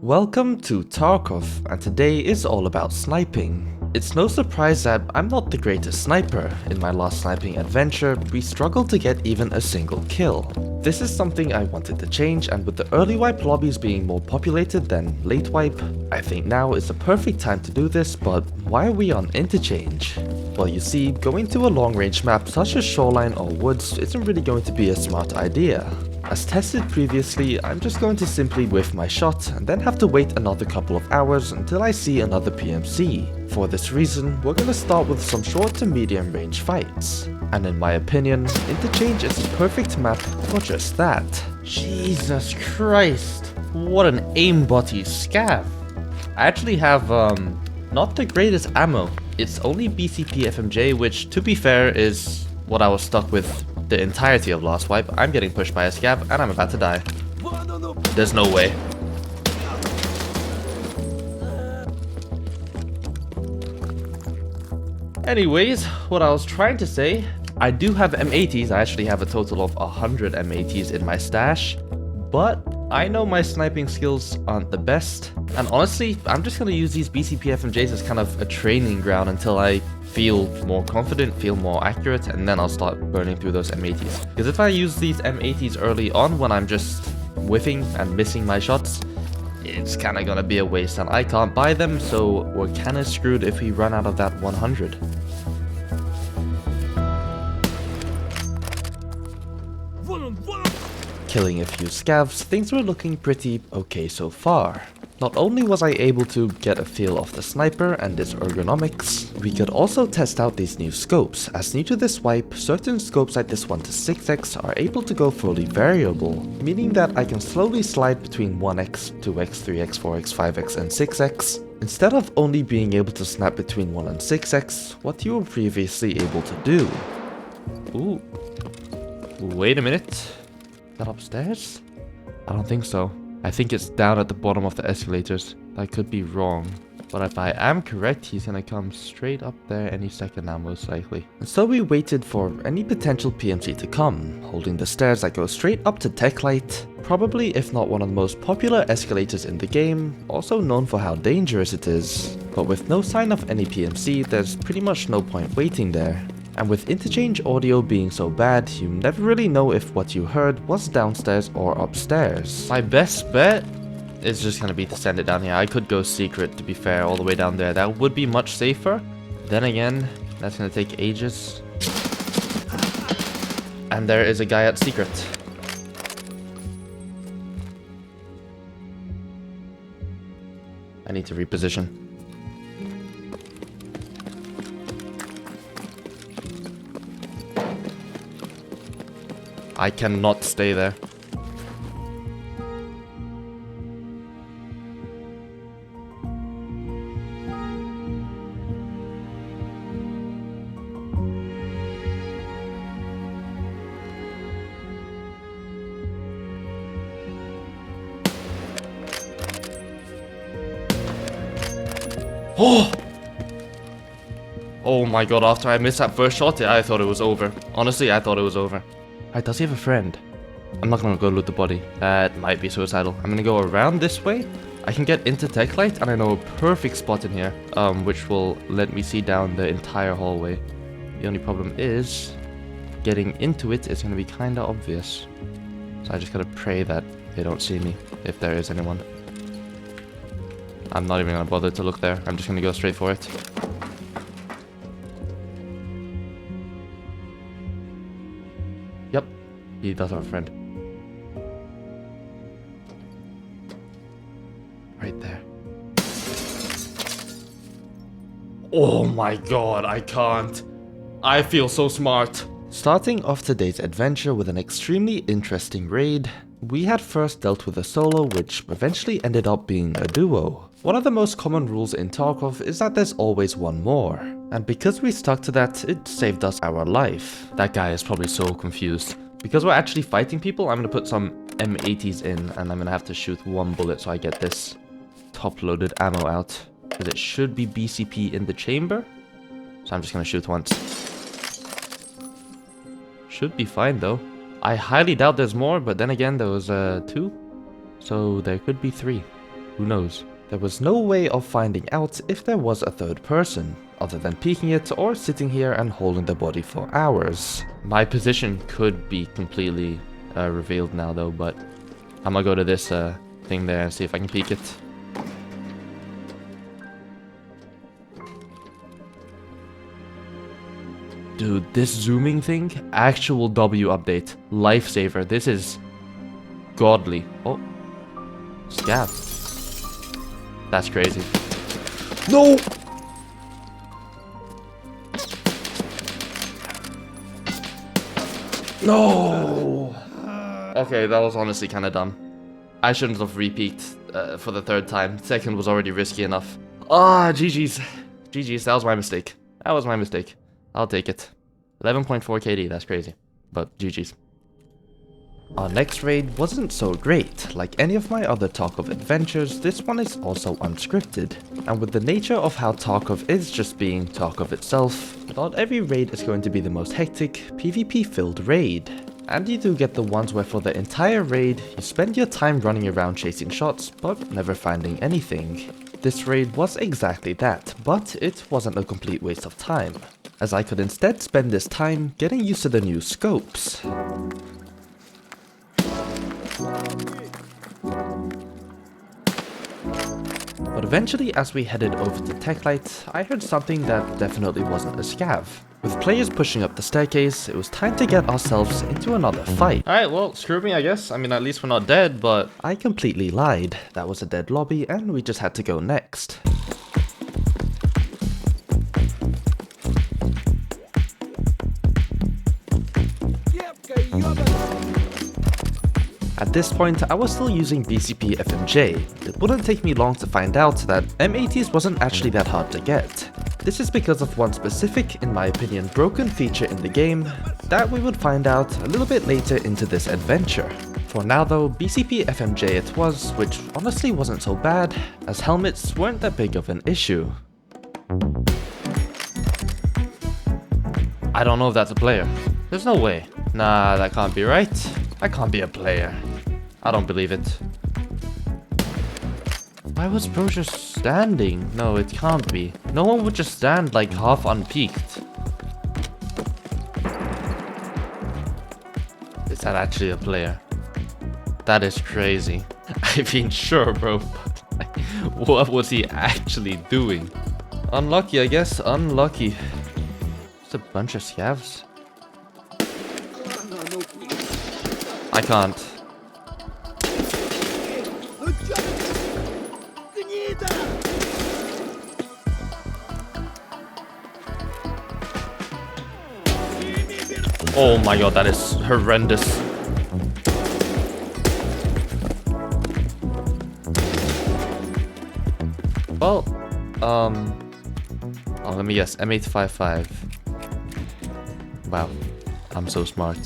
Welcome to Tarkov, and today is all about sniping. It's no surprise that I'm not the greatest sniper. In my last sniping adventure, we struggled to get even a single kill. This is something I wanted to change, and with the early wipe lobbies being more populated than late wipe, I think now is the perfect time to do this, but why are we on interchange? Well, you see, going to a long range map such as Shoreline or Woods isn't really going to be a smart idea. As tested previously, I'm just going to simply whiff my shot and then have to wait another couple of hours until I see another PMC. For this reason, we're going to start with some short to medium range fights. And in my opinion, interchange is the perfect map for just that. Jesus Christ, what an aimbotty scav. I actually have not the greatest ammo. It's only BCP FMJ, which to be fair is what I was stuck with the entirety of last wipe. I'm getting pushed by a scav and I'm about to die. There's no way. Anyways, what I was trying to say, I do have M80s. I actually have a total of 100 M80s in my stash, but I know my sniping skills aren't the best, and honestly, I'm just going to use these BCP FMJs as kind of a training ground until I feel more confident, feel more accurate, and then I'll start burning through those M80s. Because if I use these M80s early on when I'm just whiffing and missing my shots, it's kind of going to be a waste, and I can't buy them, so we're kind of screwed if we run out of that 100. Killing a few scavs, things were looking pretty okay so far. Not only was I able to get a feel of the sniper and its ergonomics, we could also test out these new scopes, as new to this wipe, certain scopes like this 1 to 6x are able to go fully variable, meaning that I can slowly slide between 1x, 2x, 3x, 4x, 5x and 6x, instead of only being able to snap between 1 and 6x, what you were previously able to do. Ooh. Wait a minute. Is that upstairs? I don't think so. I think it's down at the bottom of the escalators. I could be wrong. But if I am correct, he's gonna come straight up there any second now, most likely. And so we waited for any potential PMC to come, holding the stairs that go straight up to Techlight. Probably, if not one of the most popular escalators in the game, also known for how dangerous it is. But with no sign of any PMC, there's pretty much no point waiting there. And with interchange audio being so bad, you never really know if what you heard was downstairs or upstairs. My best bet is just gonna be to send it down here. I could go secret, to be fair, all the way down there. That would be much safer. Then again, that's gonna take ages. And there is a guy at secret. I need to reposition. I cannot stay there. Oh! Oh my god, after I missed that first shot, I thought it was over. Honestly, I thought it was over. Alright, does he have a friend? I'm not gonna go loot the body. That might be suicidal. I'm gonna go around this way. I can get into Techlight, and I know a perfect spot in here, which will let me see down the entire hallway. The only problem is, getting into it is gonna be kinda obvious. So I just gotta pray that they don't see me, if there is anyone. I'm not even gonna bother to look there. I'm just gonna go straight for it. Yep, he does have a friend. Right there. Oh my god, I can't. I feel so smart. Starting off today's adventure with an extremely interesting raid, we had first dealt with a solo which eventually ended up being a duo. One of the most common rules in Tarkov is that there's always one more, and because we stuck to that, it saved us our life. That guy is probably so confused. Because we're actually fighting people, I'm gonna put some M80s in, and I'm gonna have to shoot one bullet so I get this top-loaded ammo out. Because it should be BCP in the chamber, so I'm just gonna shoot once. Should be fine though. I highly doubt there's more, but then again there was 2, so there could be 3. Who knows? There was no way of finding out if there was a third person, other than peeking it or sitting here and holding the body for hours. My position could be completely revealed now though, but I'm gonna go to this thing there and see if I can peek it. Dude, this zooming thing, actual W update, lifesaver. This is godly. Oh, scav. That's crazy. No! No! Okay, that was honestly kind of dumb. I shouldn't have repeaked for the third time. Second was already risky enough. Ah, GG's. GG's, that was my mistake. That was my mistake. I'll take it. 11.4 KD, that's crazy. But GG's. Our next raid wasn't so great. Like any of my other Tarkov adventures, this one is also unscripted. And with the nature of how Tarkov is just being Tarkov itself, not every raid is going to be the most hectic, PvP-filled raid. And you do get the ones where for the entire raid, you spend your time running around chasing shots, but never finding anything. This raid was exactly that, but it wasn't a complete waste of time, as I could instead spend this time getting used to the new scopes. But eventually, as we headed over to Techlight, I heard something that definitely wasn't a scav. With players pushing up the staircase, it was time to get ourselves into another fight. Alright, well, screw me I guess. I mean, at least we're not dead, but... I completely lied. That was a dead lobby and we just had to go next. At this point, I was still using BCP FMJ. It wouldn't take me long to find out that M80s wasn't actually that hard to get. This is because of one specific, in my opinion, broken feature in the game that we would find out a little bit later into this adventure. For now though, BCP FMJ it was, which honestly wasn't so bad, as helmets weren't that big of an issue. I don't know if that's a player. There's no way. Nah, that can't be right. I can't be a player. I don't believe it. Why was bro just standing? No, it can't be. No one would just stand like half unpeaked. Is that actually a player? That is crazy. I mean, sure, bro, but what was he actually doing? Unlucky, I guess. Unlucky. Just a bunch of scavs. I can't. Oh my god, that is horrendous. Well, oh, let me guess, M855. Wow, I'm so smart.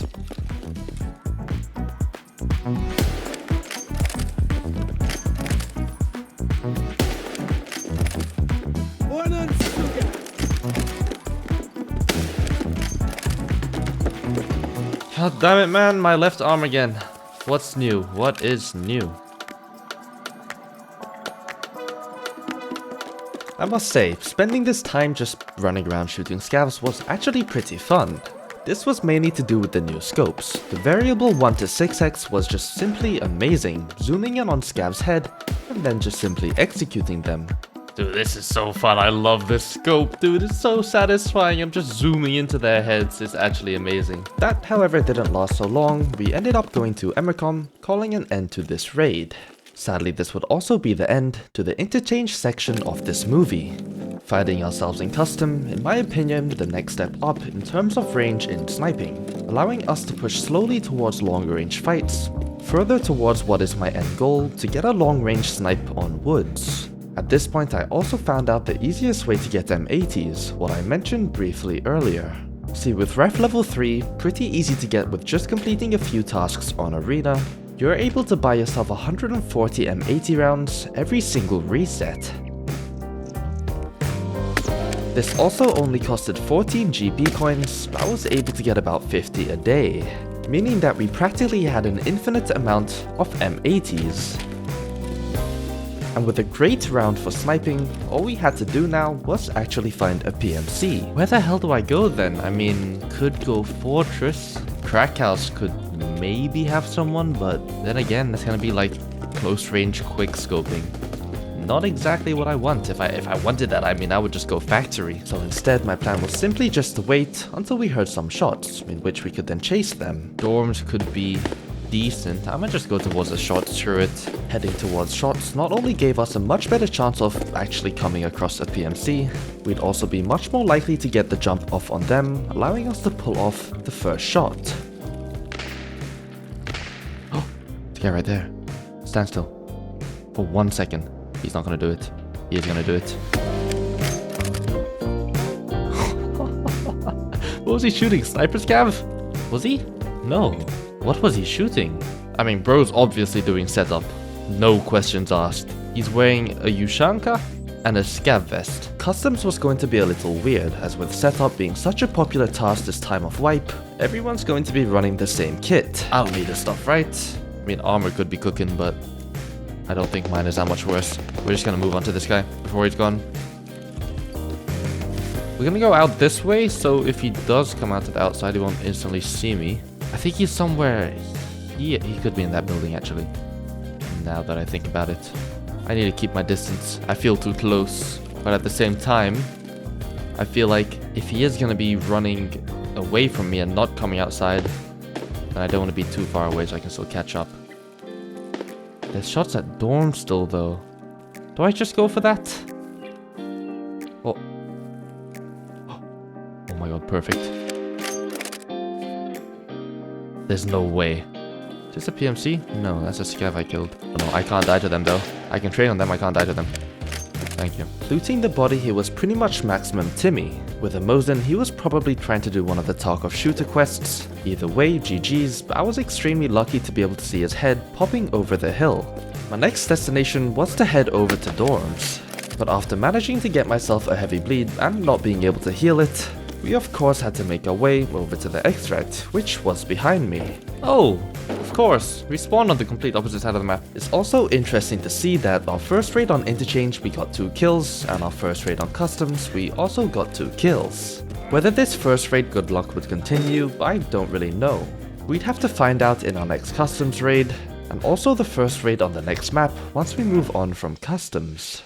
God damn it, man, my left arm again. What's new? What is new? I must say, spending this time just running around shooting scavs was actually pretty fun. This was mainly to do with the new scopes. The variable 1 to 6x was just simply amazing, zooming in on scavs' head and then just simply executing them. Dude, this is so fun. I love this scope, dude. It's so satisfying. I'm just zooming into their heads. It's actually amazing. That, however, didn't last so long. We ended up going to Emercom, calling an end to this raid. Sadly, this would also be the end to the interchange section of this movie. Finding ourselves in custom, in my opinion, the next step up in terms of range in sniping, allowing us to push slowly towards longer range fights, further towards what is my end goal, to get a long range snipe on woods. At this point, I also found out the easiest way to get M80s, what I mentioned briefly earlier. See, with ref level 3, pretty easy to get with just completing a few tasks on Arena, you're able to buy yourself 140 M80 rounds every single reset. This also only costed 14 GP coins, but I was able to get about 50 a day, meaning that we practically had an infinite amount of M80s. And with a great round for sniping, all we had to do now was actually find a PMC. Where the hell do I go then? I mean, could go Fortress. Crack House could maybe have someone, but then again, that's gonna be like close range quick scoping. Not exactly what I want. If I wanted that, I mean, I would just go factory. So instead, my plan was simply just to wait until we heard some shots, in which we could then chase them. Dorms could be decent. I might just go towards the shots turret. Heading towards shots not only gave us a much better chance of actually coming across a PMC, we'd also be much more likely to get the jump off on them, allowing us to pull off the first shot. Oh, the guy right there. Stand still. For 1 second. He's not gonna do it. He is gonna do it. What was he shooting? Sniper scav? Was he? No. What was he shooting? I mean, bro's obviously doing setup. No questions asked. He's wearing a Ushanka and a scav vest. Customs was going to be a little weird, as with setup being such a popular task this time of wipe, everyone's going to be running the same kit. I'll need the stuff, right? I mean, armor could be cooking, but I don't think mine is that much worse. We're just gonna move on to this guy before he's gone. We're gonna go out this way, so if he does come out to the outside, he won't instantly see me. I think he's somewhere here. He could be in that building, actually. Now that I think about it. I need to keep my distance. I feel too close. But at the same time, I feel like if he is gonna be running away from me and not coming outside, then I don't want to be too far away so I can still catch up. There's shots at dorm still, though. Do I just go for that? Oh. Oh my god, perfect. There's no way. Is this a PMC? No, that's a scav I killed. Oh, no, I can't die to them, though. I can train on them, I can't die to them. Thank you. Looting the body here was pretty much maximum Timmy. With a Mosin, he was probably trying to do one of the Tarkov shooter quests. Either way, GG's, but I was extremely lucky to be able to see his head popping over the hill. My next destination was to head over to dorms. But after managing to get myself a heavy bleed and not being able to heal it, we of course had to make our way over to the extract, which was behind me. Oh, of course, we spawned on the complete opposite side of the map. It's also interesting to see that our first raid on Interchange we got 2 kills, and our first raid on Customs we also got 2 kills. Whether this first raid good luck would continue, I don't really know. We'd have to find out in our next Customs raid, and also the first raid on the next map once we move on from Customs.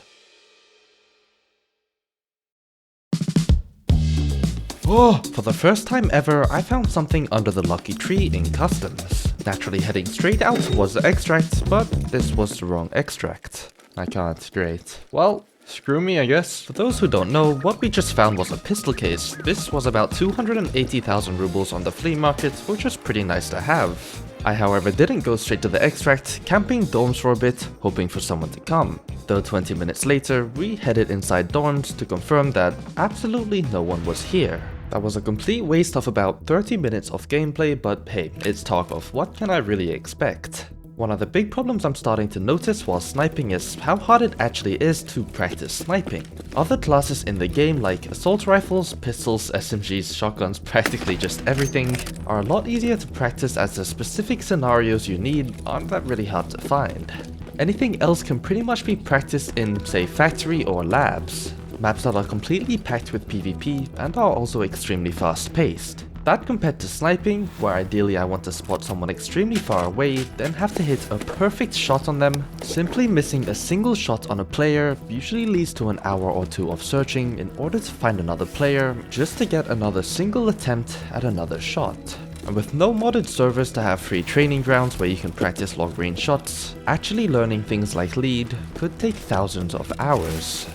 Oh, for the first time ever, I found something under the lucky tree in Customs. Naturally heading straight out towards the extract, but this was the wrong extract. I can't, great. Well, screw me, I guess. For those who don't know, what we just found was a pistol case. This was about 280,000 rubles on the flea market, which was pretty nice to have. I however didn't go straight to the extract, camping dorms for a bit, hoping for someone to come. Though 20 minutes later, we headed inside dorms to confirm that absolutely no one was here. That was a complete waste of about 30 minutes of gameplay, but hey, it's Tarkov, what can I really expect? One of the big problems I'm starting to notice while sniping is how hard it actually is to practice sniping. Other classes in the game like assault rifles, pistols, SMGs, shotguns, practically just everything, are a lot easier to practice as the specific scenarios you need aren't that really hard to find. Anything else can pretty much be practiced in, say, factory or labs. Maps that are completely packed with PvP and are also extremely fast paced. That compared to sniping, where ideally I want to spot someone extremely far away, then have to hit a perfect shot on them, simply missing a single shot on a player usually leads to an hour or 2 of searching in order to find another player, just to get another single attempt at another shot. And with no modded servers to have free training grounds where you can practice long range shots, actually learning things like lead could take thousands of hours.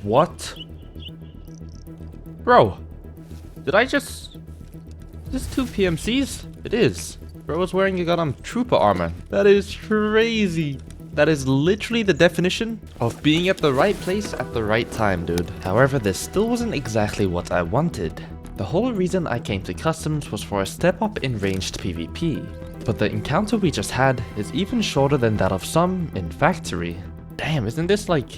What? Bro, did I just... Is this 2 PMCs? It is. Bro was wearing a goddamn trooper armor. That is crazy. That is literally the definition of being at the right place at the right time, dude. However, this still wasn't exactly what I wanted. The whole reason I came to Customs was for a step up in ranged PvP. But the encounter we just had is even shorter than that of some in Factory. Damn, isn't this like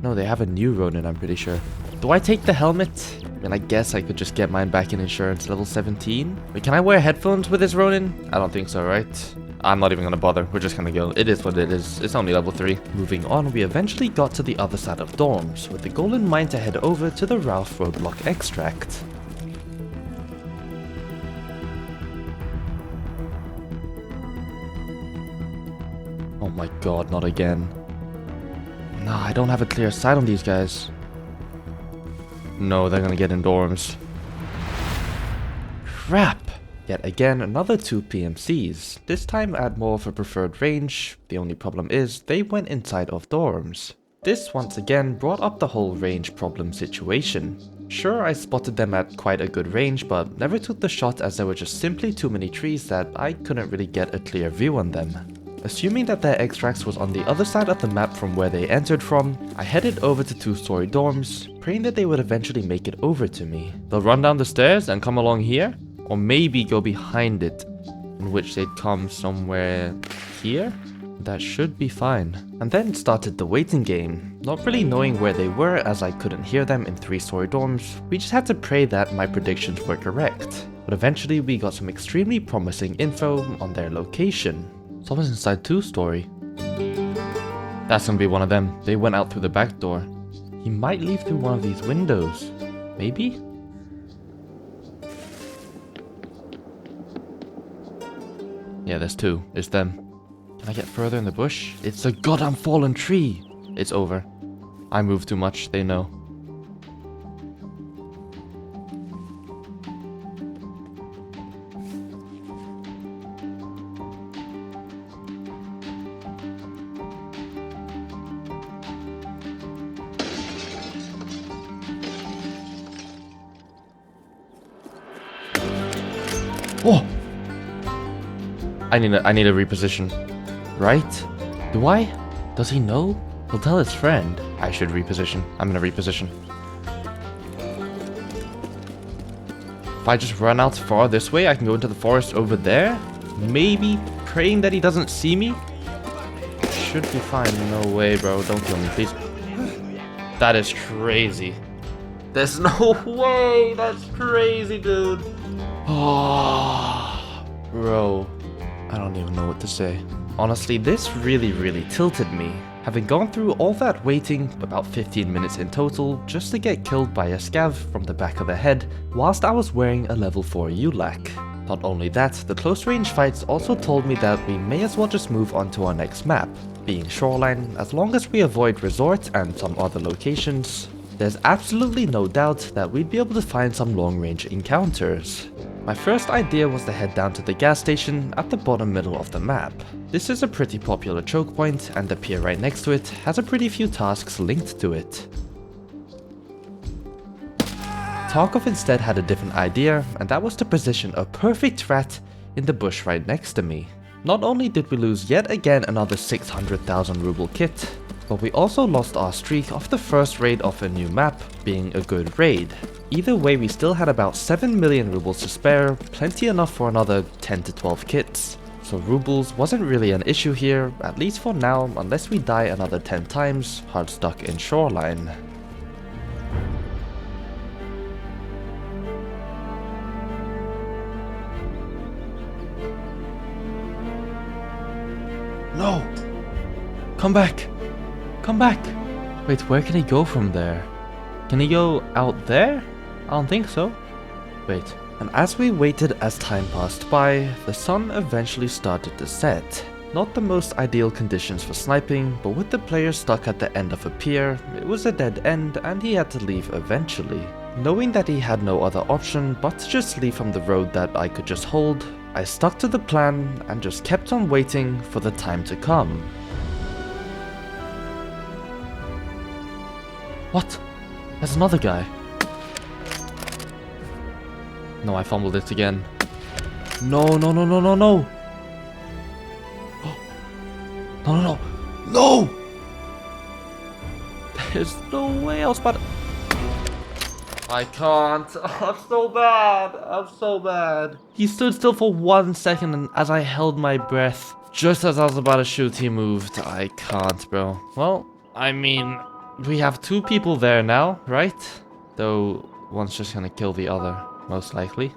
No, they have a new Ronin, I'm pretty sure. Do I take the helmet? I mean, I guess I could just get mine back in insurance level 17. Wait, can I wear headphones with this Ronin? I don't think so, right? I'm not even gonna bother. We're just gonna go. It is what it is. It's only level 3. Moving on, we eventually got to the other side of dorms, with the goal in mind to head over to the Ralph roadblock extract. Oh my god, not again. Nah, I don't have a clear sight on these guys. No, they're gonna get in dorms. Crap! Yet again, another 2 PMCs, this time at more of a preferred range. The only problem is, they went inside of dorms. This once again brought up the whole range problem situation. Sure, I spotted them at quite a good range, but never took the shot as there were just simply too many trees that I couldn't really get a clear view on them. Assuming that their extracts was on the other side of the map from where they entered from, I headed over to 2-story dorms, praying that they would eventually make it over to me. They'll run down the stairs and come along here? Or maybe go behind it, in which they'd come somewhere here? That should be fine. And then started the waiting game, not really knowing where they were as I couldn't hear them in 3-story dorms. We just had to pray that my predictions were correct. But eventually we got some extremely promising info on their location. Someone's inside 2-story. That's gonna be one of them. They went out through the back door. He might leave through one of these windows. Maybe? Yeah, there's 2. It's them. Can I get further in the bush? It's a goddamn fallen tree! It's over. I moved too much, they know. Oh! I need a reposition. Right? Do I? Does he know? He'll tell his friend. I should reposition. I'm gonna reposition. If I just run out far this way, I can go into the forest over there. Maybe praying that he doesn't see me. Should be fine. No way, bro. Don't kill me, please. That is crazy. There's no way. That's crazy, dude. Oh, bro. I don't even know what to say. Honestly, this really tilted me. Having gone through all that waiting, about 15 minutes in total, just to get killed by a scav from the back of the head, whilst I was wearing a level 4 ULAC. Not only that, the close range fights also told me that we may as well just move on to our next map, being Shoreline, as long as we avoid Resort and some other locations. There's absolutely no doubt that we'd be able to find some long range encounters. My first idea was to head down to the gas station at the bottom middle of the map. This is a pretty popular choke point, and the pier right next to it has a pretty few tasks linked to it. Tarkov instead had a different idea, and that was to position a perfect rat in the bush right next to me. Not only did we lose yet again another 600,000 ruble kit, but we also lost our streak of the first raid of a new map being a good raid. Either way, we still had about 7 million rubles to spare, plenty enough for another 10 to 12 kits. So rubles wasn't really an issue here, at least for now, unless we die another 10 times, hard stuck in Shoreline. No! Come back! Come back! Wait, where can he go from there? Can he go out there? I don't think so. Wait. And as we waited as time passed by, the sun eventually started to set. Not the most ideal conditions for sniping, but with the player stuck at the end of a pier, it was a dead end and he had to leave eventually. Knowing that he had no other option but to just leave from the road that I could just hold, I stuck to the plan and just kept on waiting for the time to come. What? There's another guy. No, I fumbled it again. No. No! There's no way I was about to... I can't. I'm so bad. He stood still for 1 second, and as I held my breath, just as I was about to shoot, he moved. I can't, bro. Well, I mean, we have 2 people there now, right? Though one's just gonna kill the other, most likely.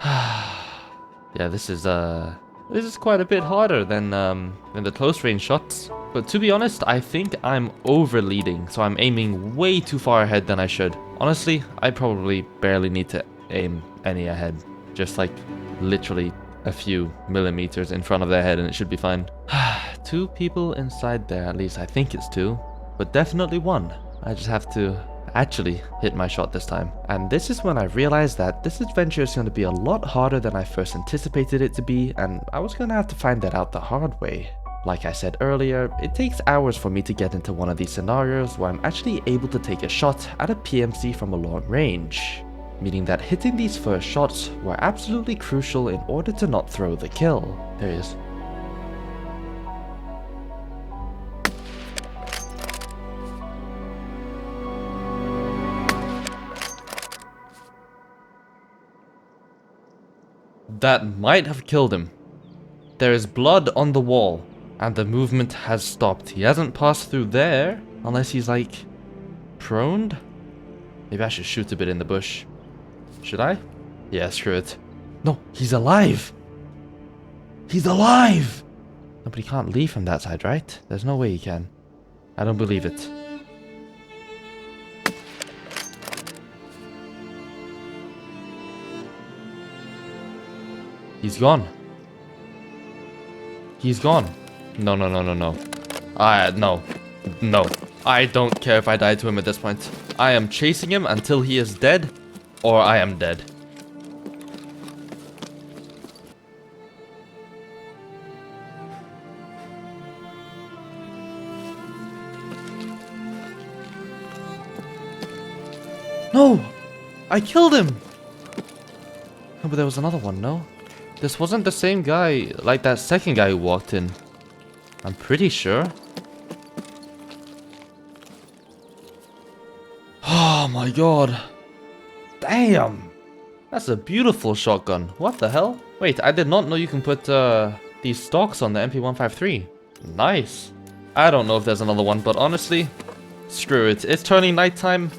Yeah, this is quite a bit harder than the close range shots. But to be honest, I think I'm over-leading, so I'm aiming way too far ahead than I should. Honestly, I probably barely need to aim any ahead. Just like literally a few millimeters in front of their head and it should be fine. 2 people inside there, at least I think it's 2. But definitely 1. I just have to actually hit my shot this time. And this is when I realized that this adventure is going to be a lot harder than I first anticipated it to be, and I was going to have to find that out the hard way. Like I said earlier, it takes hours for me to get into one of these scenarios where I'm actually able to take a shot at a PMC from a long range, meaning that hitting these first shots were absolutely crucial in order to not throw the kill. There he is. That might have killed him. There is blood on the wall, and the movement has stopped. He hasn't passed through there, unless he's like proned. Maybe I should shoot a bit in the bush. Should I? Yeah, screw it. No, he's alive! He's alive! No, but he can't leave from that side, right? There's no way he can. I don't believe it. He's gone. He's gone. No. No. No. I don't care if I die to him at this point. I am chasing him until he is dead, or I am dead. No! I killed him! No, but there was another one, no? This wasn't the same guy, like that second guy who walked in. I'm pretty sure. Oh my god. Damn! That's a beautiful shotgun. What the hell? Wait, I did not know you can put these stocks on the MP153. Nice. I don't know if there's another one, but honestly, screw it. It's turning nighttime.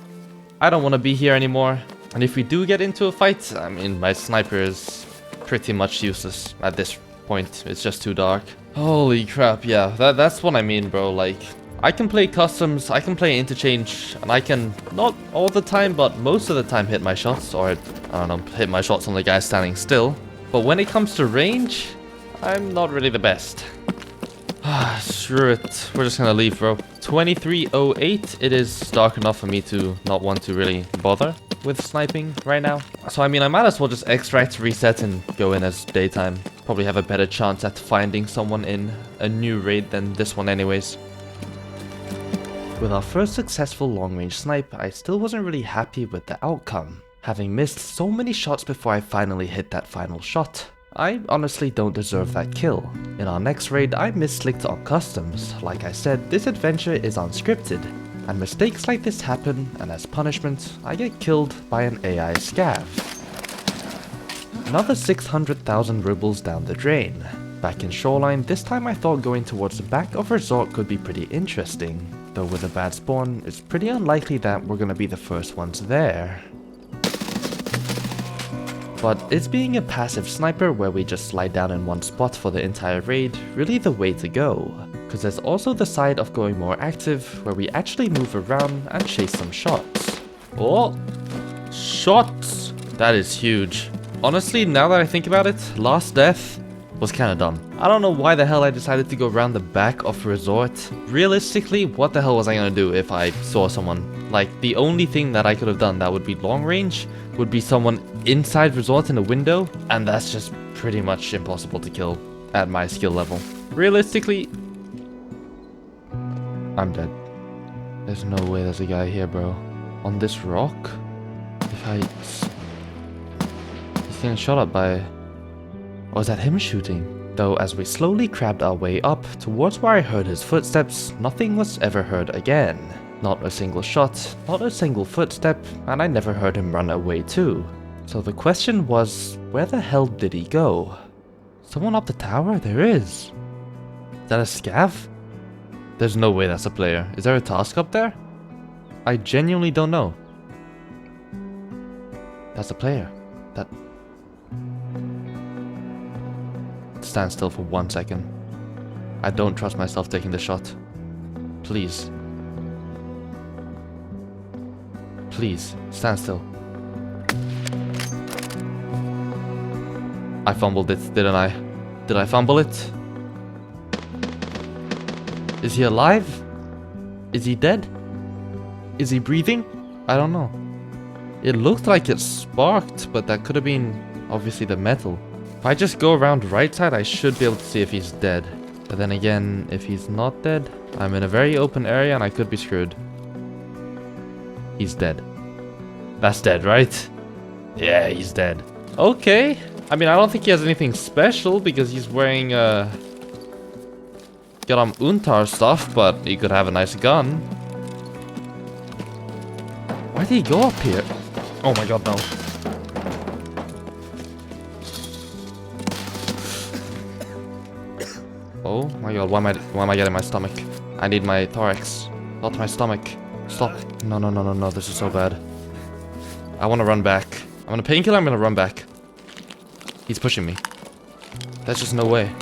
I don't want to be here anymore. And if we do get into a fight, I mean, my sniper is pretty much useless at this point. It's just too dark. Holy crap, yeah, that's what I mean, bro. Like, I can play customs, I can play interchange, and I can, not all the time, but most of the time hit my shots, or, I don't know, hit my shots on the guy standing still. But when it comes to range, I'm not really the best. Screw it. We're just gonna leave, bro. 23:08. It is dark enough for me to not want to really bother with sniping right now. So, I mean, I might as well just extract, reset, and go in as daytime. Probably have a better chance at finding someone in a new raid than this one anyways. With our first successful long-range snipe, I still wasn't really happy with the outcome, having missed so many shots before I finally hit that final shot. I honestly don't deserve that kill. In our next raid, I misclicked on customs. Like I said, this adventure is unscripted, and mistakes like this happen, and as punishment, I get killed by an AI scav. Another 600,000 rubles down the drain. Back in Shoreline, this time I thought going towards the back of Resort could be pretty interesting, though with a bad spawn, it's pretty unlikely that we're gonna be the first ones there. But is being a passive sniper where we just slide down in one spot for the entire raid really the way to go? Because there's also the side of going more active where we actually move around and chase some shots. Oh! Shots! That is huge. Honestly, now that I think about it, last death was kinda dumb. I don't know why the hell I decided to go around the back of Resort. Realistically, what the hell was I gonna do if I saw someone? Like, the only thing that I could have done that would be long range would be someone inside Resort in a window, and that's just pretty much impossible to kill at my skill level. Realistically, I'm dead. There's no way there's a guy here, bro. On this rock? He's getting shot at by... Or is that him shooting? Though as we slowly crabbed our way up towards where I heard his footsteps, nothing was ever heard again. Not a single shot, not a single footstep, and I never heard him run away too. So the question was, where the hell did he go? Someone up the tower? There is. Is that a scav? There's no way that's a player. Is there a task up there? I genuinely don't know. That's a player. That... Stand still for 1 second. I don't trust myself taking the shot. Please. Please, stand still. I fumbled it, didn't I? Did I fumble it? Is he alive? Is he dead? Is he breathing? I don't know. It looked like it sparked, but that could have been obviously the metal. If I just go around right side, I should be able to see if he's dead. But then again, if he's not dead, I'm in a very open area and I could be screwed. He's dead. That's dead, right? Yeah, he's dead. Okay. I mean, I don't think he has anything special because he's wearing Untar stuff, but he could have a nice gun. Why did he go up here? Oh my god, no. Oh my god, why am I getting my stomach? I need my thorax. Not my stomach. Stop. No, this is so bad. I want to run back. I'm gonna painkiller, I'm gonna run back. He's pushing me. That's just no way.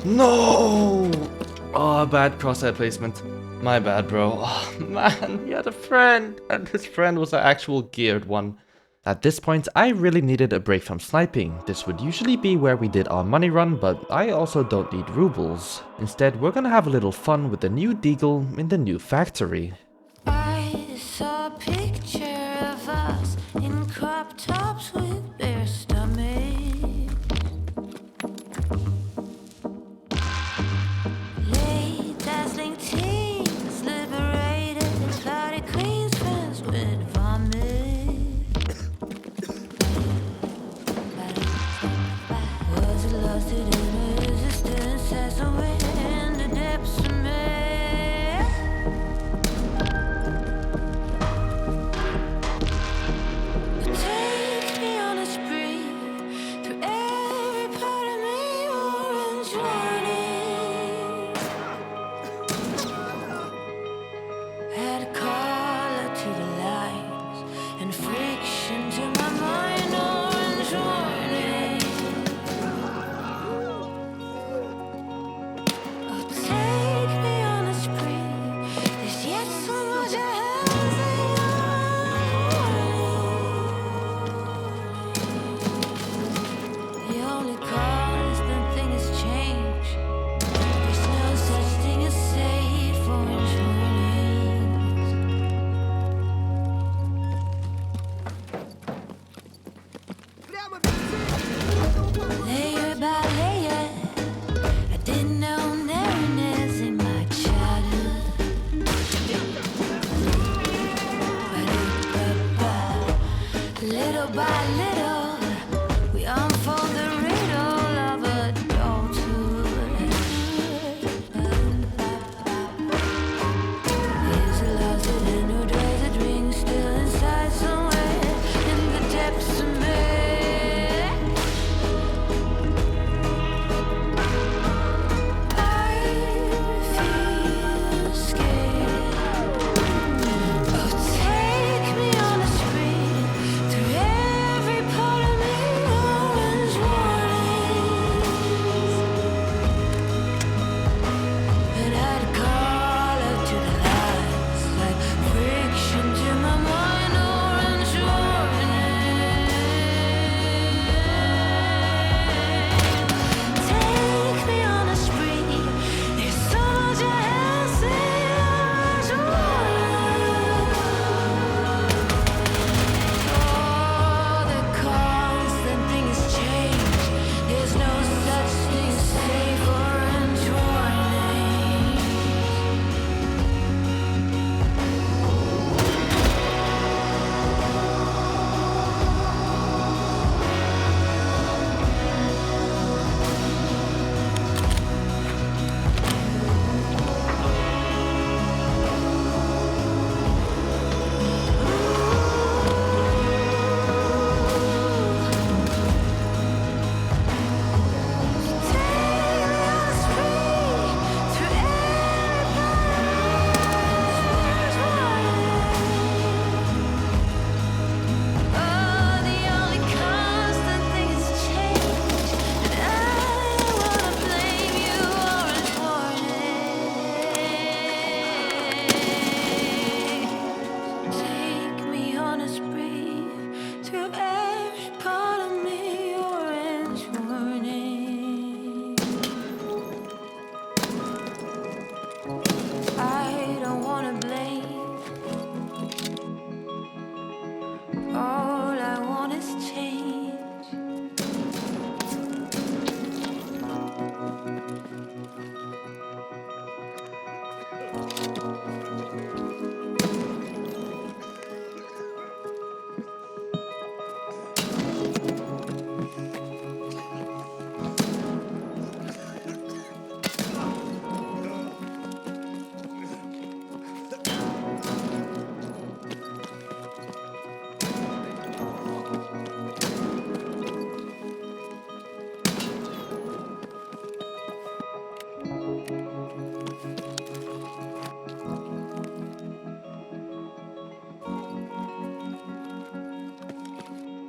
No! Oh, bad crosshair placement. My bad, bro. Oh, man, he had a friend, and his friend was an actual geared one. At this point, I really needed a break from sniping. This would usually be where we did our money run, but I also don't need rubles. Instead, we're gonna have a little fun with the new deagle in the new factory. I saw a picture of us in crop tops with bare stomachs. Late dazzling teens, liberated, cloudy queens, friends with vomit. Was it lost in resistance as I went in the depths of me? Take me on a spree through every part of me, orange running. Had a color to the lines and friction to my mind, orange warning. Oh, take me on a spree. There's yet so much ahead of me. The only constant thing is change. There's no such thing as safe orange warnings. Layer by layer, I didn't know narrowness in my childhood. Little by little, we unfold the riddle of adulthood. Is it lost in or does it ring still inside somewhere in the depths of me? I feel scared. Oh, take me on a spree through every part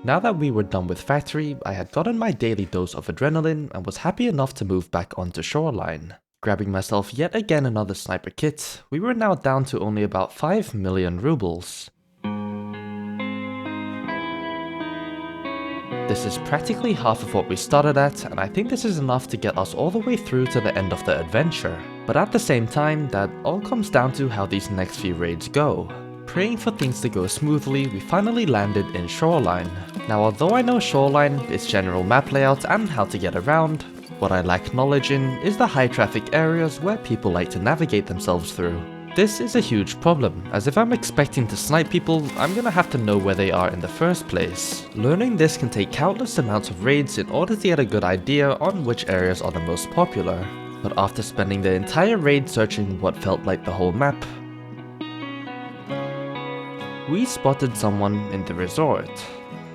Now that we were done with factory, I had gotten my daily dose of adrenaline and was happy enough to move back onto Shoreline. Grabbing myself yet again another sniper kit, we were now down to only about 5 million rubles. This is practically half of what we started at, and I think this is enough to get us all the way through to the end of the adventure. But at the same time, that all comes down to how these next few raids go. Praying for things to go smoothly, we finally landed in Shoreline. Now although I know Shoreline, its general map layout and how to get around, what I lack knowledge in is the high traffic areas where people like to navigate themselves through. This is a huge problem, as if I'm expecting to snipe people, I'm gonna have to know where they are in the first place. Learning this can take countless amounts of raids in order to get a good idea on which areas are the most popular. But after spending the entire raid searching what felt like the whole map, we spotted someone in the resort.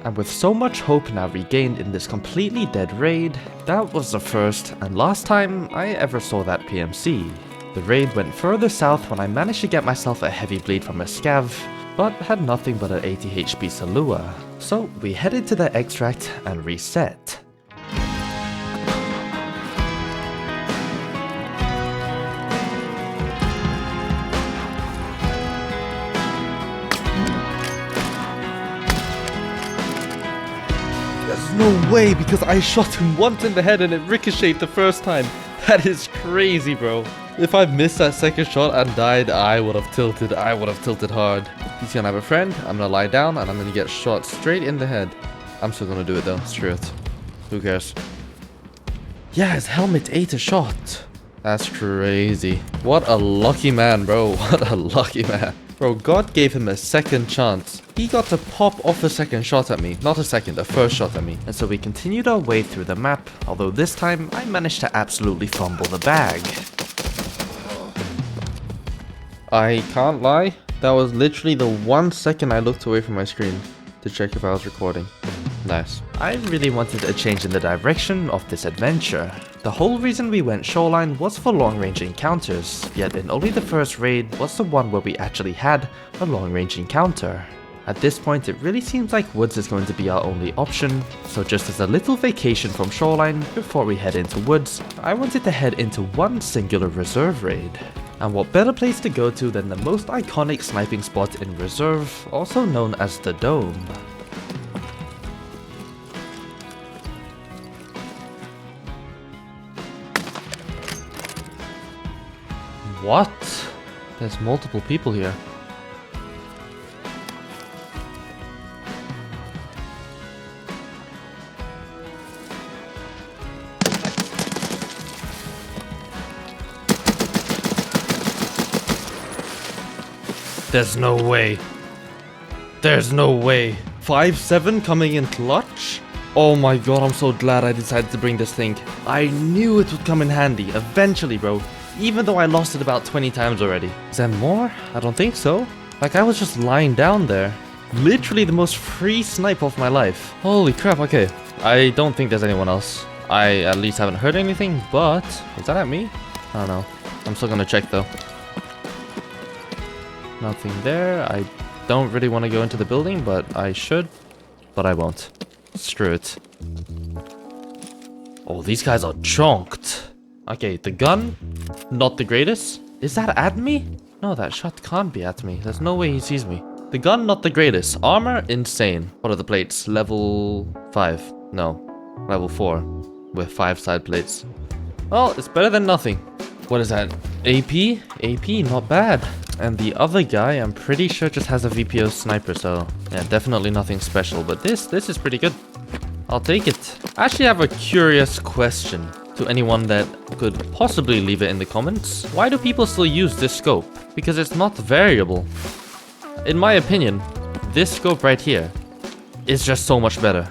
And with so much hope now regained in this completely dead raid, that was the first and last time I ever saw that PMC. The raid went further south when I managed to get myself a heavy bleed from a scav, but had nothing but an 80 HP Salua. So we headed to the extract and reset. There's no way, because I shot him once in the head and it ricocheted the first time. That is crazy, bro. If I missed that second shot and died, I would have tilted hard. He's gonna have a friend, I'm gonna lie down, and I'm gonna get shot straight in the head. I'm still gonna do it though, screw it. Who cares? Yeah, his helmet ate a shot. That's crazy. What a lucky man, bro. What a lucky man. Bro, God gave him a second chance. He got to pop off a second shot at me. Not a second, a first shot at me. And so we continued our way through the map, although this time I managed to absolutely fumble the bag. I can't lie, that was literally the 1 second I looked away from my screen to check if I was recording. Nice. I really wanted a change in the direction of this adventure. The whole reason we went Shoreline was for long-range encounters, yet in only the first raid was the one where we actually had a long-range encounter. At this point it really seems like Woods is going to be our only option, so just as a little vacation from Shoreline before we head into Woods, I wanted to head into one singular reserve raid. And what better place to go to than the most iconic sniping spot in Reserve, also known as the Dome. What? There's multiple people here. There's no way. There's no way. 5-7 coming in clutch? Oh my god, I'm so glad I decided to bring this thing. I knew it would come in handy, eventually, bro. Even though I lost it about 20 times already. Is there more? I don't think so. Like, I was just lying down there. Literally the most free snipe of my life. Holy crap, okay. I don't think there's anyone else. I at least haven't heard anything, but... is that at me? I don't know. I'm still gonna check though. Nothing there. I don't really want to go into the building, but I should. But I won't. Screw it. Oh, these guys are chonked. Okay, the gun, not the greatest. Is that at me? No, that shot can't be at me. There's no way he sees me. The gun, not the greatest. Armor, insane. What are the plates? Level 5. No, level 4. With 5 side plates. Well, it's better than nothing. What is that? AP? AP, not bad. And the other guy, I'm pretty sure just has a VPO sniper, so yeah, definitely nothing special. But this is pretty good. I'll take it. I actually have a curious question to anyone that could possibly leave it in the comments. Why do people still use this scope? Because it's not variable. In my opinion, this scope right here is just so much better.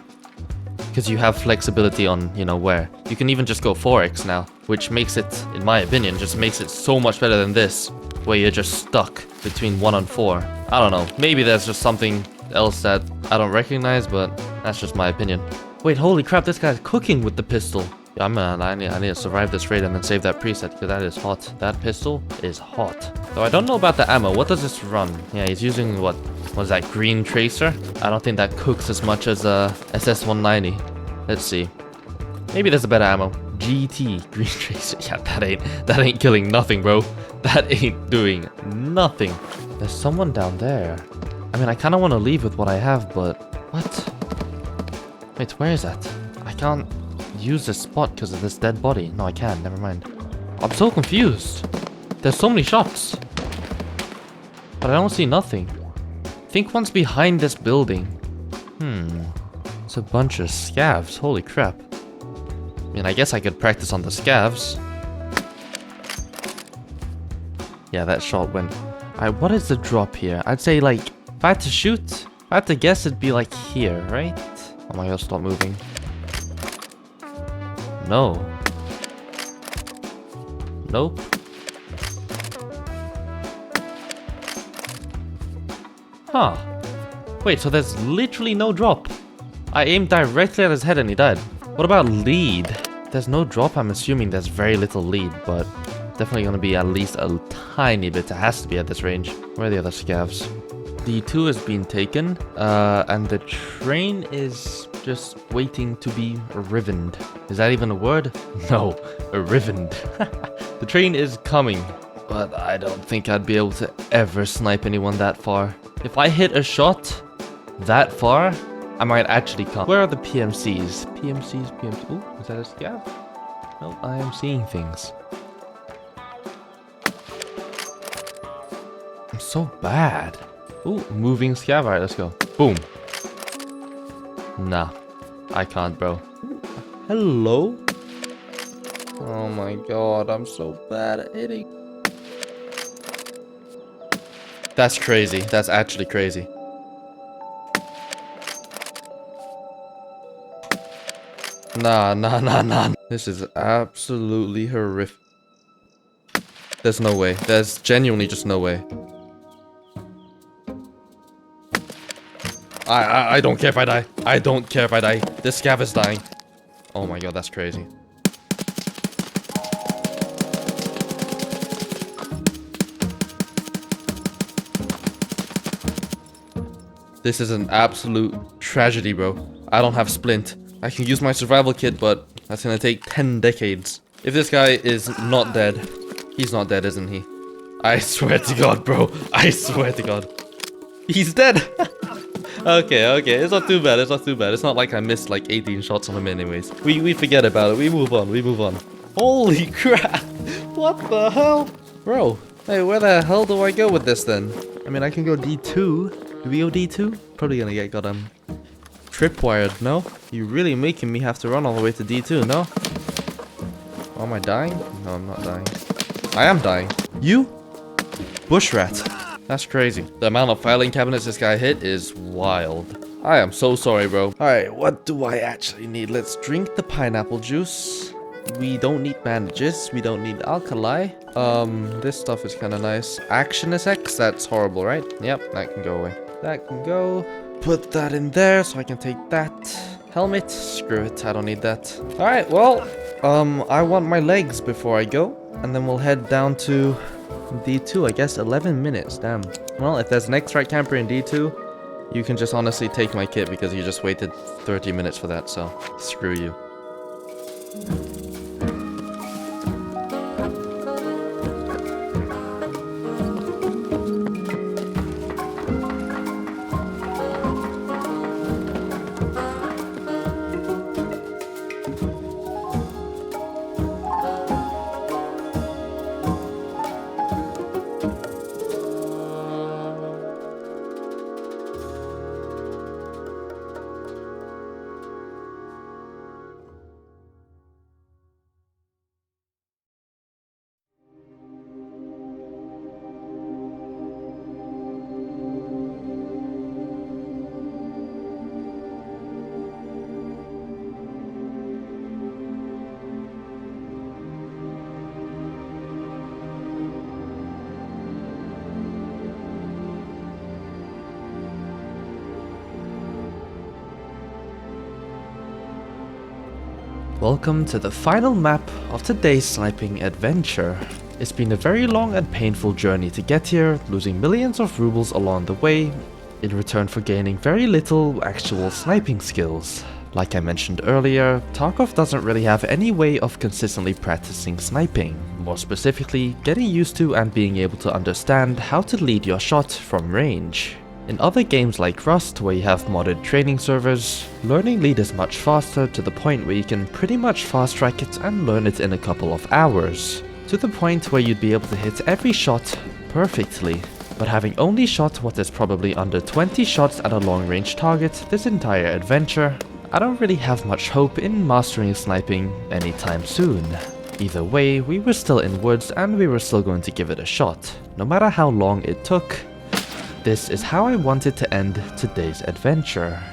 Because you have flexibility on, you know, where. You can even just go 4x now, which makes it, in my opinion, just makes it so much better than this, where you're just stuck between 1 and 4. I don't know, maybe there's just something else that I don't recognize, but that's just my opinion. Wait, holy crap, this guy's cooking with the pistol. Yeah, I need to survive this raid and then save that preset, because that is hot. That pistol is hot. Though I don't know about the ammo. What does this run? Yeah, he's using what was that, green tracer? I don't think that cooks as much as SS190. Let's see. Maybe there's a better ammo. GT, green tracer. Yeah, that ain't killing nothing, bro. That ain't doing nothing. There's someone down there. I mean, I kind of want to leave with what I have, but what? Wait, where is that? I can't use this spot because of this dead body. No, I can. Never mind. I'm so confused. There's so many shots, but I don't see nothing. I think one's behind this building. It's a bunch of scavs. Holy crap. I mean, I guess I could practice on the scavs. Yeah, that shot went... Alright, what is the drop here? I'd say, like, if I had to shoot, if I had to guess, it'd be, like, here, right? Oh my god, stop moving. No. Nope. Huh. Wait, so there's literally no drop. I aimed directly at his head and he died. What about lead? There's no drop. I'm assuming there's very little lead, but definitely gonna be at least a tiny bit. It has to be at this range. Where are the other scavs? D2 has been taken, and the train is just waiting to be rivened. Is that even a word? No, rivened. The train is coming, but I don't think I'd be able to ever snipe anyone that far. If I hit a shot that far, I might actually come. Where are the PMCs? PMCs. Ooh, is that a scav? No, I am seeing things. I'm so bad. Ooh, moving scav. Alright, let's go. Boom. Nah, I can't, bro. Hello? Oh my god, I'm so bad at hitting. That's crazy. That's actually crazy. Nah. This is absolutely horrific. There's no way. There's genuinely just no way. I don't care if I die. I don't care if I die. This scav is dying. Oh my god, that's crazy. This is an absolute tragedy, bro. I don't have splint. I can use my survival kit, but that's gonna take 10 decades. If this guy is not dead, he's not dead, isn't he? I swear to god, bro. I swear to god. He's dead! Okay, it's not too bad, It's not like I missed like 18 shots on him anyways. We forget about it, we move on. Holy crap! What the hell? Bro, hey, where the hell do I go with this then? I mean, I can go D2. Do we go D2? Probably gonna get tripwired, no? You're really making me have to run all the way to D2, no? Oh, am I dying? No, I'm not dying. I am dying. You? Bushrat. That's crazy. The amount of filing cabinets this guy hit is wild. I am so sorry, bro. Alright, what do I actually need? Let's drink the pineapple juice. We don't need bandages. We don't need alkali. This stuff is kind of nice. Action SX? That's horrible, right? Yep, that can go away. That can go. Put that in there so I can take that. Helmet? Screw it, I don't need that. Alright, well, I want my legs before I go. And then we'll head down to D2, I guess 11 minutes, damn. Well, if there's an extract camper in D2, you can just honestly take my kit because you just waited 30 minutes for that, so screw you. Welcome to the final map of today's sniping adventure. It's been a very long and painful journey to get here, losing millions of rubles along the way, in return for gaining very little actual sniping skills. Like I mentioned earlier, Tarkov doesn't really have any way of consistently practicing sniping, more specifically, getting used to and being able to understand how to lead your shot from range. In other games like Rust, where you have modded training servers, learning lead is much faster to the point where you can pretty much fast track it and learn it in a couple of hours, to the point where you'd be able to hit every shot perfectly. But having only shot what is probably under 20 shots at a long range target this entire adventure, I don't really have much hope in mastering sniping anytime soon. Either way, we were still in woods and we were still going to give it a shot, no matter how long it took. This is how I wanted to end today's adventure.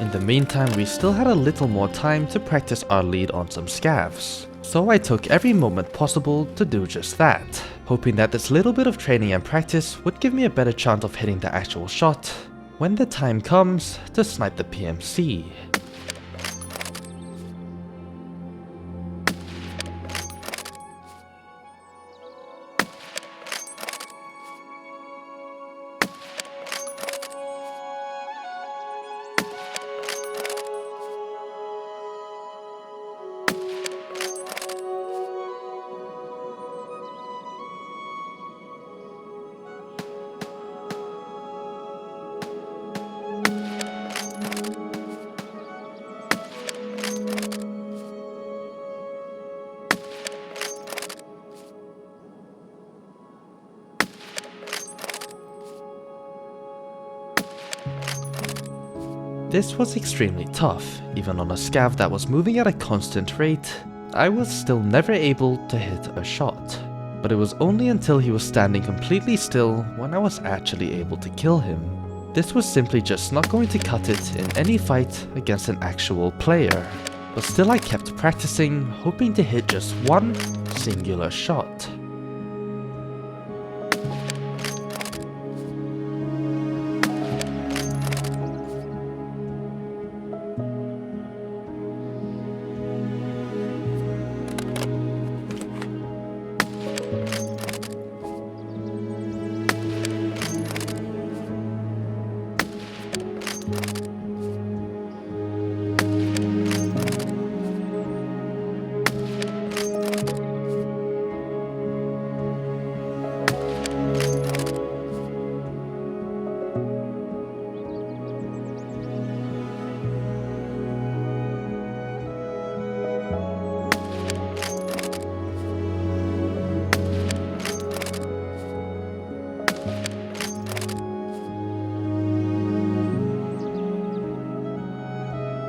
In the meantime, we still had a little more time to practice our lead on some scavs, so I took every moment possible to do just that, hoping that this little bit of training and practice would give me a better chance of hitting the actual shot when the time comes to snipe the PMC. This was extremely tough. Even on a scav that was moving at a constant rate, I was still never able to hit a shot. But it was only until he was standing completely still when I was actually able to kill him. This was simply just not going to cut it in any fight against an actual player. But still I kept practicing, hoping to hit just one singular shot.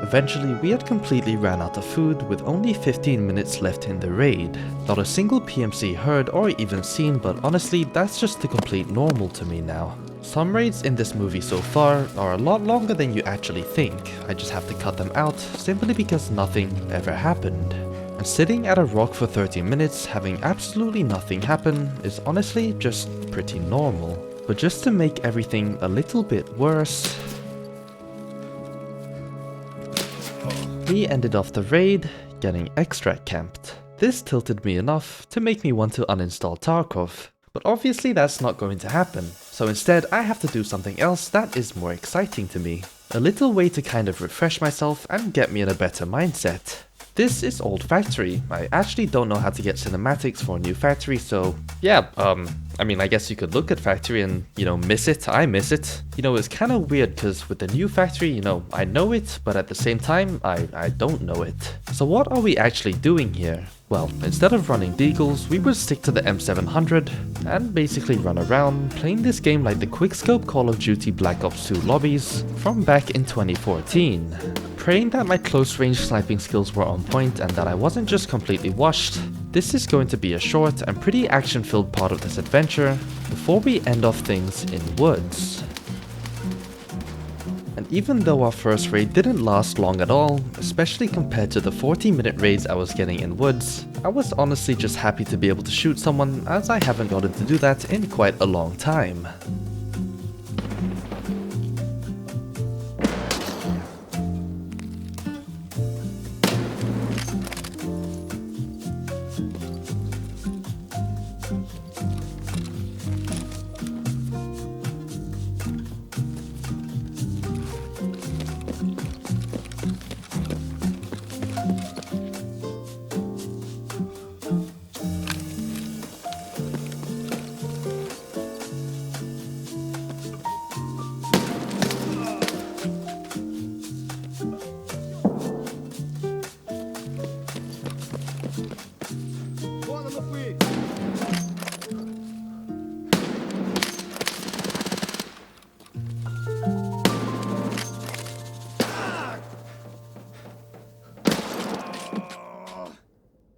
Eventually, we had completely ran out of food with only 15 minutes left in the raid. Not a single PMC heard or even seen, but honestly, that's just the complete normal to me now. Some raids in this movie so far are a lot longer than you actually think. I just have to cut them out simply because nothing ever happened. And sitting at a rock for 30 minutes having absolutely nothing happen is honestly just pretty normal. But just to make everything a little bit worse, we ended off the raid getting extract camped. This tilted me enough to make me want to uninstall Tarkov, but obviously that's not going to happen. So instead I have to do something else that is more exciting to me. A little way to kind of refresh myself and get me in a better mindset. This is Old Factory. I actually don't know how to get cinematics for a new factory, so yeah, I mean, I guess you could look at Factory and, miss it. I miss it. It's kind of weird because with the new Factory, I know it, but at the same time, I don't know it. So what are we actually doing here? Well, instead of running deagles, we would stick to the M700 and basically run around playing this game like the quickscope Call of Duty Black Ops 2 lobbies from back in 2014. Praying that my close range sniping skills were on point and that I wasn't just completely washed, This is going to be a short and pretty action-filled part of this adventure before we end off things in woods. And even though our first raid didn't last long at all, especially compared to the 40-minute raids I was getting in woods, I was honestly just happy to be able to shoot someone, as I haven't gotten to do that in quite a long time.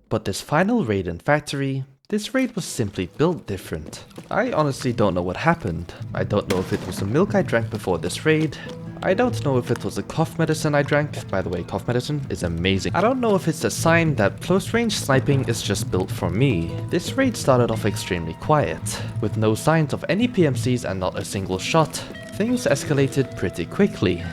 But this final raid in Factory, this raid was simply built different. I honestly don't know what happened. I don't know if it was the milk I drank before this raid. I don't know if it was a cough medicine I drank. By the way, cough medicine is amazing. I don't know if it's a sign that close range sniping is just built for me. This raid started off extremely quiet, with no signs of any PMCs and not a single shot. Things escalated pretty quickly.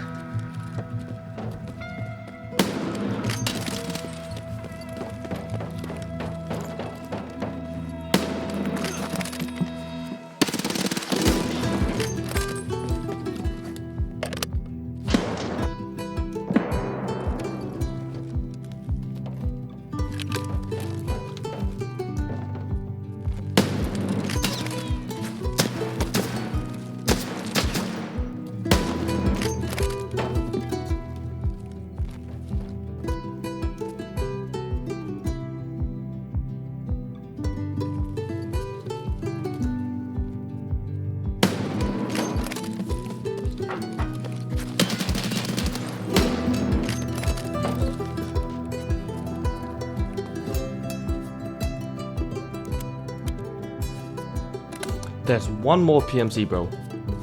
There's one more PMC, bro.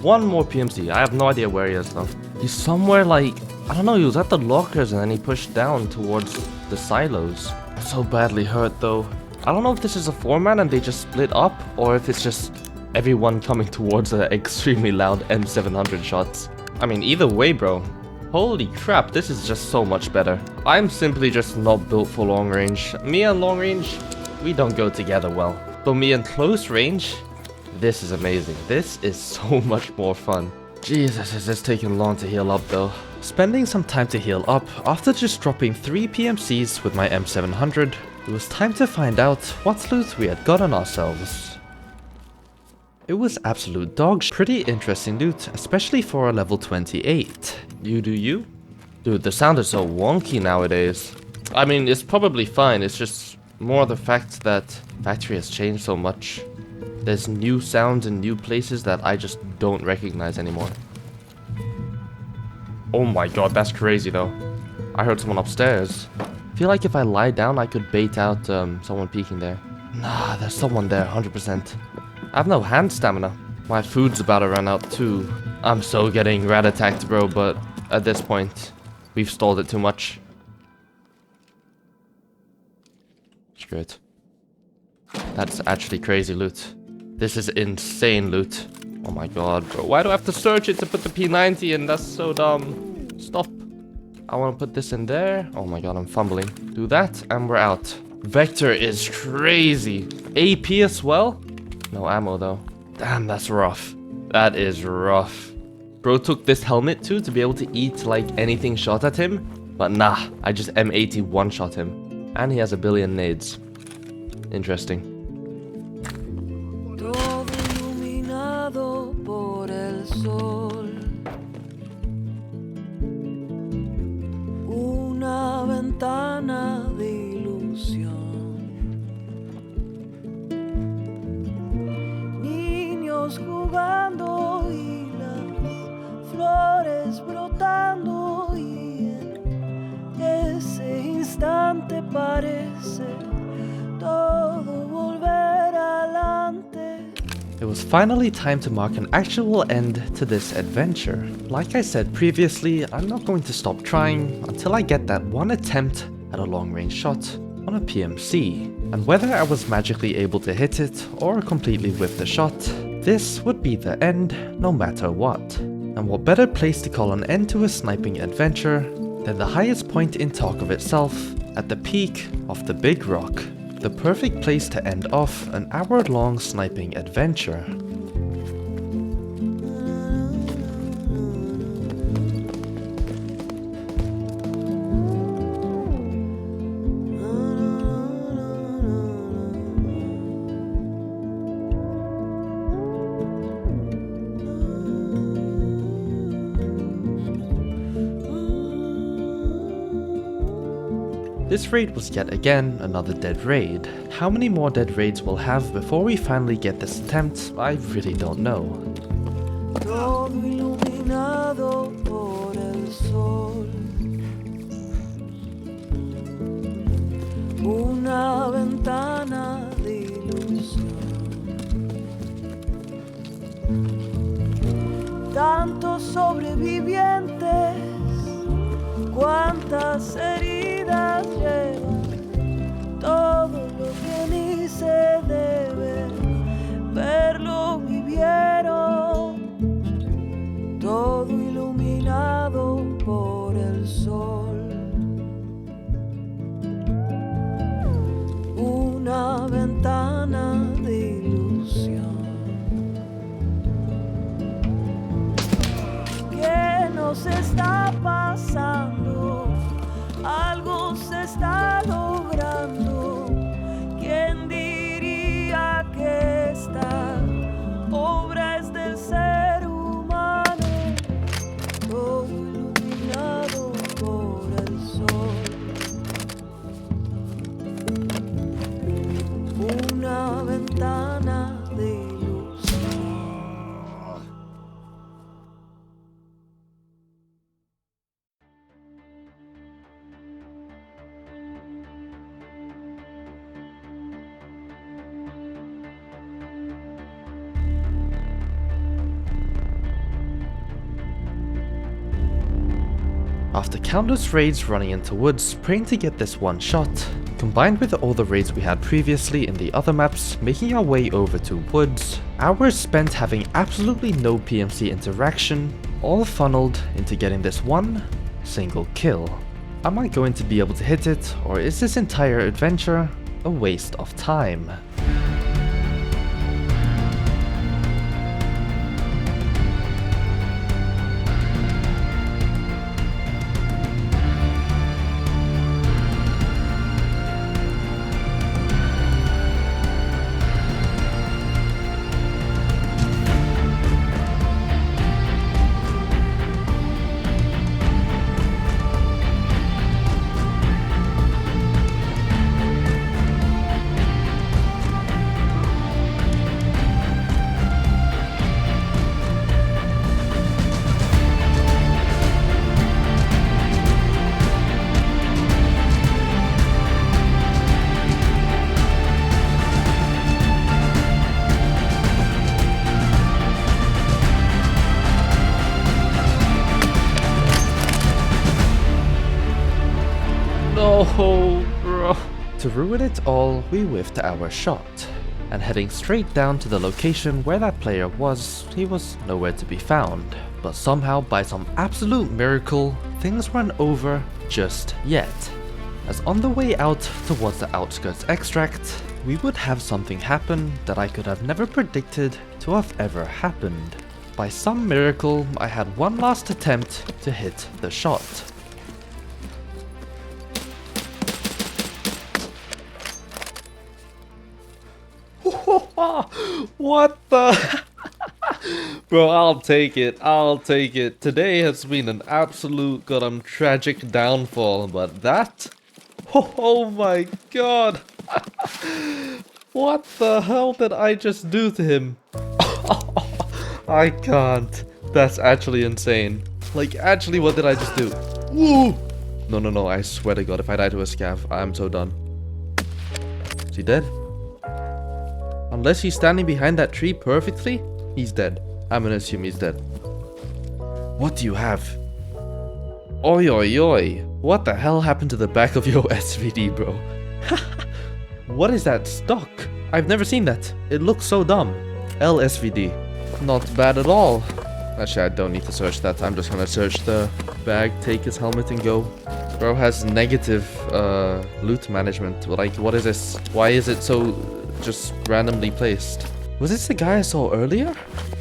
One more PMC. I have no idea where he is though. He's somewhere like, I don't know, he was at the lockers and then he pushed down towards the silos. So badly hurt though. I don't know if this is a 4-man and they just split up, or if it's just everyone coming towards the extremely loud M700 shots. I mean, either way, bro. Holy crap, this is just so much better. I'm simply just not built for long range. Me and long range, we don't go together well. But me and close range, this is amazing. This is so much more fun. Jesus, is this taking long to heal up though. Spending some time to heal up, after just dropping 3 PMCs with my M700, it was time to find out what loot we had gotten ourselves. It was absolute dog shit. Pretty interesting loot, especially for a level 28. You do you? Dude, the sound is so wonky nowadays. I mean, it's probably fine, it's just more the fact that Factory has changed so much. There's new sounds in new places that I just don't recognize anymore. Oh my god, that's crazy though. I heard someone upstairs. I feel like if I lie down, I could bait out someone peeking there. Nah, there's someone there, 100%. I have no hand stamina. My food's about to run out too. I'm so getting rat attacked, bro, but at this point, we've stalled it too much. Screw it. That's actually crazy loot. This is insane loot. Oh my god, bro. Why do I have to search it to put the P90 in? That's so dumb. Stop. I want to put this in there. Oh my god, I'm fumbling. Do that, and we're out. Vector is crazy. AP as well? No ammo, though. Damn, that's rough. That is rough. Bro took this helmet, too, to be able to eat, like, anything shot at him. But nah, I just M80 one-shot him. And he has a billion nades. Interesting. Por el sol, una ventana de ilusión, niños jugando y las flores brotando, y en ese instante parece todo It was finally time to mark an actual end to this adventure. Like I said previously, I'm not going to stop trying until I get that one attempt at a long-range shot on a PMC. And whether I was magically able to hit it or completely whiff the shot, this would be the end no matter what. And what better place to call an end to a sniping adventure than the highest point in Tarkov itself, at the peak of the Big Rock. The perfect place to end off an hour-long sniping adventure. This raid was yet again another dead raid. How many more dead raids we'll have before we finally get this attempt, I really don't know. Todo iluminado por el sol. Una ventana de ilusión. Tantos sobrevivientes, cuántas heridas llevan, todo lo que ni se debe verlo vivieron, todo iluminado por el sol. Una ventana de ilusión. ¿Qué nos está pasando? Algo se está logrando. ¿Quién diría que esta obra es del ser humano? Todo iluminado por el sol. Una ventana de ilusión. After countless raids running into woods, praying to get this one shot, combined with all the raids we had previously in the other maps, making our way over to woods, hours spent having absolutely no PMC interaction, all funneled into getting this one single kill. Am I going to be able to hit it, or is this entire adventure a waste of time? No, bro. To ruin it all, we whiffed our shot. And heading straight down to the location where that player was, he was nowhere to be found. But somehow, by some absolute miracle, things weren't over just yet. As on the way out towards the outskirts extract, we would have something happen that I could have never predicted to have ever happened. By some miracle, I had one last attempt to hit the shot. What the? Bro, I'll take it. I'll take it. Today has been an absolute tragic downfall, but that? Oh my god. What the hell did I just do to him? I can't. That's actually insane. Like, actually, what did I just do? Woo! No, I swear to god, if I die to a scav, I'm so done. Is he dead? Oh Unless he's standing behind that tree perfectly, he's dead. I'm gonna assume he's dead. What do you have? Oi oi oi. What the hell happened to the back of your SVD, bro? What is that stock? I've never seen that. It looks so dumb. LSVD. Not bad at all. Actually, I don't need to search that. I'm just gonna search the bag, take his helmet and go. Bro has negative loot management. Like, what is this? Why is it so just randomly placed? Was this the guy I saw earlier?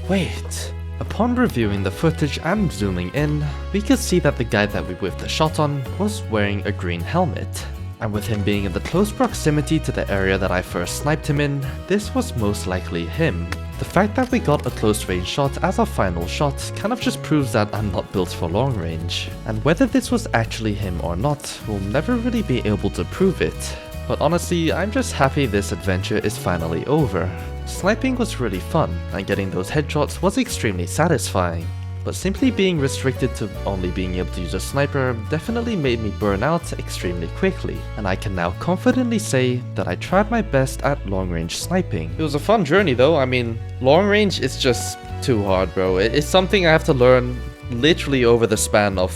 Wait. Upon reviewing the footage and zooming in, we could see that the guy that we whiffed the shot on was wearing a green helmet. And with him being in the close proximity to the area that I first sniped him in, this was most likely him. The fact that we got a close range shot as our final shot kind of just proves that I'm not built for long range. And whether this was actually him or not, we'll never really be able to prove it. But honestly, I'm just happy this adventure is finally over. Sniping was really fun, and getting those headshots was extremely satisfying. But simply being restricted to only being able to use a sniper definitely made me burn out extremely quickly, and I can now confidently say that I tried my best at long range sniping. It was a fun journey though. I mean, long range is just too hard, bro. It's something I have to learn literally over the span of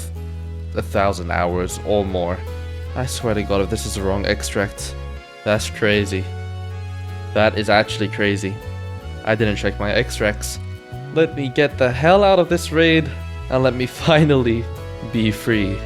1,000 hours or more. I swear to God, if this is the wrong extract, that's crazy. That is actually crazy. I didn't check my extracts. Let me get the hell out of this raid and let me finally be free.